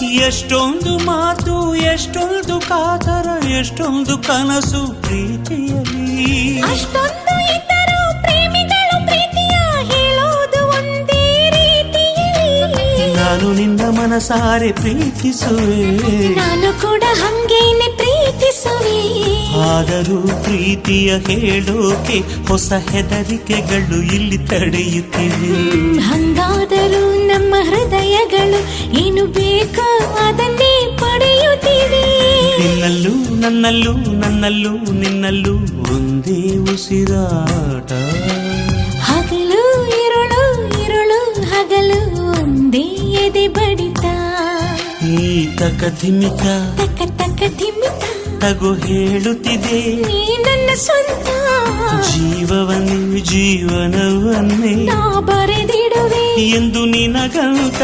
ಎಷ್ಟೊಂದು ಮಾತು, ಎಷ್ಟೊಂದು ಕಾತರ, ಎಷ್ಟೊಂದು ಕನಸು ಪ್ರೀತಿಯಲ್ಲಿ. ಅಷ್ಟೊಂದು ಇದ್ದರೂ ಪ್ರೇಮಿಗಳು ಪ್ರೀತಿಯ ಹೇಳೋದು ಒಂದೇ ರೀತಿಯಲ್ಲಿ. ನಾನು ನಿನ್ನ ಮನಸಾರೆ ಪ್ರೀತಿಸುವೆ, ನಾನು ಕೂಡ ಹಂಗೇನೆ ಪ್ರೀತಿಸುವೆ. ಆದರೂ ಪ್ರೀತಿಯ ಹೇಳೋಕೆ ಹೊಸ ಹೆದರಿಕೆಗಳು ಇಲ್ಲಿ ತಡೆಯುತ್ತಿವೆ. ಹಂಗಾದರೂ ನಮ್ಮ ಹೃದಯಗಳು ಏನು ಬೇಕೋ ಅದನ್ನೇ ಪಡೆಯುತ್ತಿವೆ. ನಿನ್ನಲ್ಲೂ ನನ್ನಲ್ಲೂ, ನನ್ನಲ್ಲೂ ನಿನ್ನಲ್ಲೂ ಒಂದೇ ಉಸಿರಾಟ. ಹಗಲು ಇರುಳು, ಇರುಳು ಹಗಲು ಒಂದೇ ಎದೆ ಬಡಿತ. ಈ ತಕಧಿಮಿತ ತಕ ತಕ ಧಿಮಿತ ತಗೋ ಹೇಳುತ್ತಿದೆ, ನೀ ನನ್ನ ಸ್ವಂತ. ಜೀವವನ್ನೇ ಜೀವನವನ್ನೇ ನಾ ಬರೆದಿಡುವೆ ಎಂದು ನಿನಗಂತ.